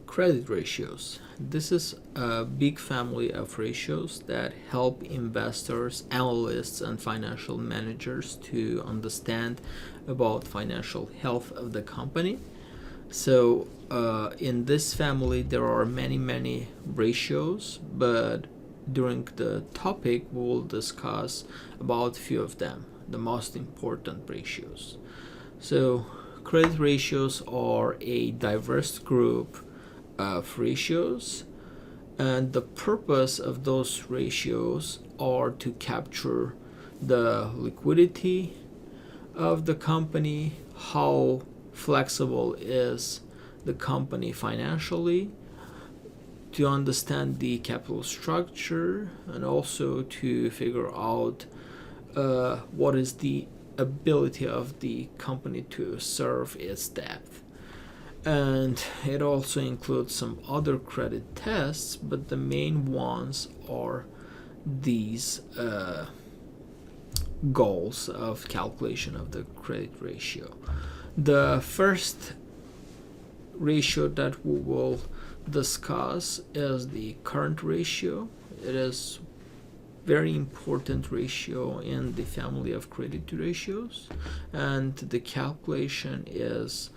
Credit ratios. This is a big family of ratios that help investors, analysts, and financial managers to understand about financial health of the company. So in this family, there are many ratios, but during the topic, we will discuss about a few of them, the most important ratios. So credit ratios are a diverse group of ratios, and the purpose of those ratios are to capture the liquidity of the company, how flexible is the company financially, to understand the capital structure, and also to figure out what is the ability of the company to serve its debt. And it also includes some other credit tests, but the main ones are these goals of calculation of the credit ratio. The first ratio that we will discuss is the current ratio. It is very important ratio in the family of credit ratios, and the calculation is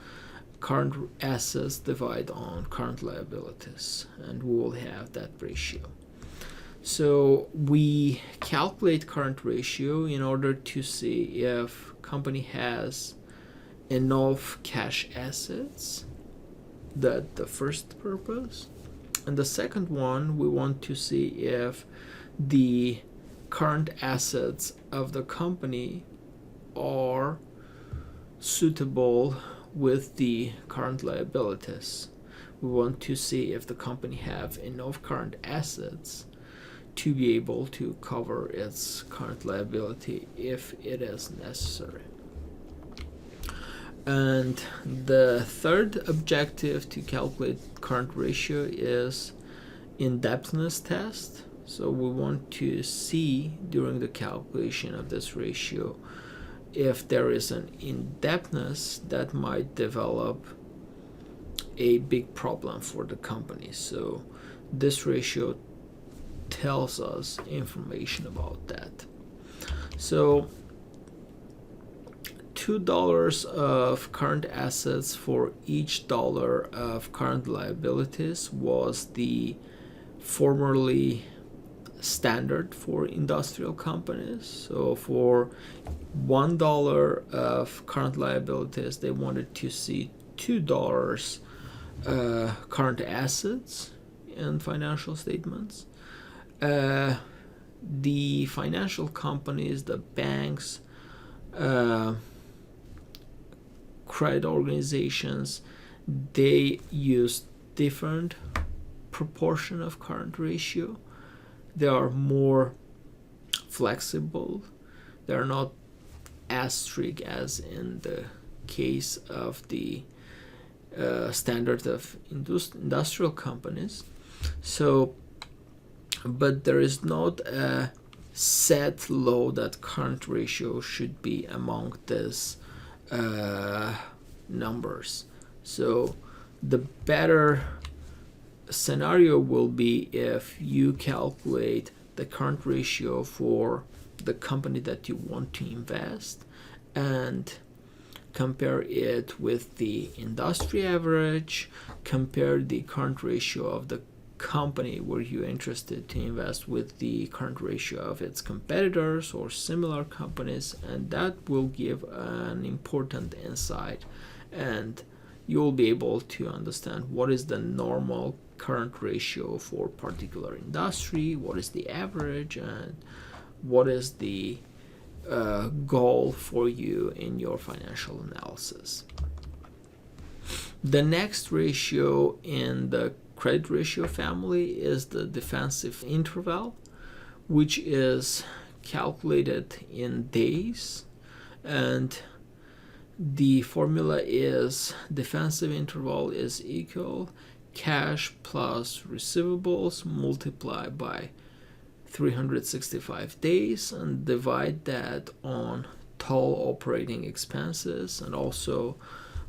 current assets divided on current liabilities, and we will have that ratio. So we calculate current ratio in order to see if company has enough cash assets. That's the first purpose. And the second one, we want to see if the current assets of the company are suitable with the current liabilities. We want to see if the company have enough current assets to be able to cover its current liability if it is necessary. And the third objective to calculate current ratio is indebtedness test. So we want to see during the calculation of this ratio if there is an indebtedness that might develop a big problem for the company. So this ratio tells us information about that. So $2 of current assets for each dollar of current liabilities was the formerly standard for industrial companies. So for $1 of current liabilities, they wanted to see $2 current assets in financial statements. The financial companies, the banks, credit organizations, they use different proportion of current ratio. They are more flexible. They are not as strict as in the case of the standard of industrial companies. So, but there is not a set law that current ratio should be among these numbers. So the better scenario will be if you calculate the current ratio for the company that you want to invest and compare it with the industry average, compare the current ratio of the company where you're interested to invest with the current ratio of its competitors or similar companies, and that will give an important insight, and you'll be able to understand what is the normal current ratio for particular industry, what is the average, and what is the goal for you in your financial analysis. The next ratio in the credit ratio family is the defensive interval, which is calculated in days, and the formula is defensive interval is equal cash plus receivables multiplied by 365 days and divide that on total operating expenses, and also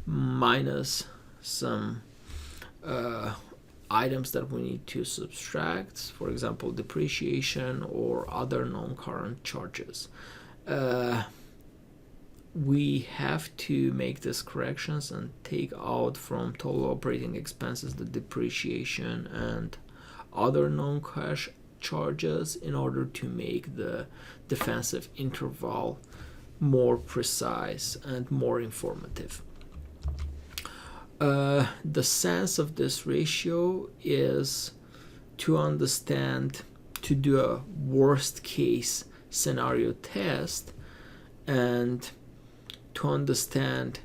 minus some items that we need to subtract, for example, depreciation or other non-current charges. We have to make these corrections and take out from total operating expenses the depreciation and other non-cash charges in order to make the defensive interval more precise and more informative. The sense of this ratio is to understand, to do a worst case scenario test, and to understand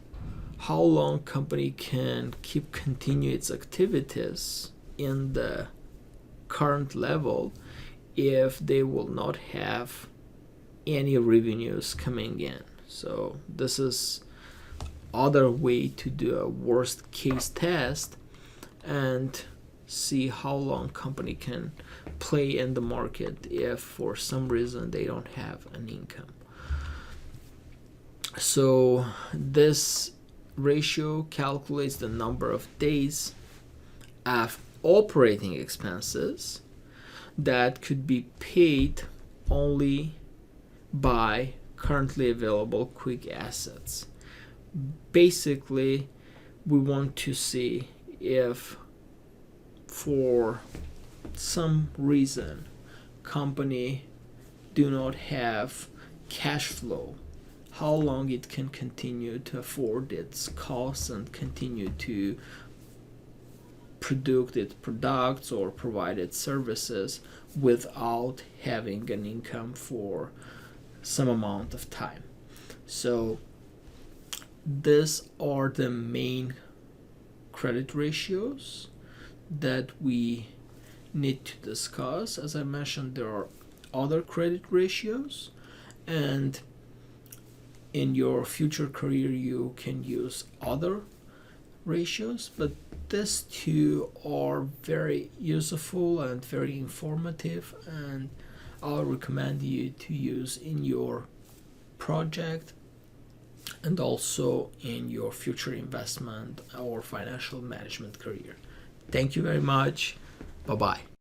how long company can continue its activities in the current level if they will not have any revenues coming in. So this is other way to do a worst case test and see how long company can play in the market if for some reason they don't have an income. So this ratio calculates the number of days of operating expenses that could be paid only by currently available quick assets. Basically, we want to see if for some reason company do not have cash flow, how long it can continue to afford its costs and continue to produce its products or provide its services without having an income for some amount of time. So these are the main credit ratios that we need to discuss. As I mentioned, there are other credit ratios, and in your future career you can use other ratios, but these two are very useful and very informative, and I'll recommend you to use in your project and also in your future investment or financial management career. Thank you very much. Bye-bye.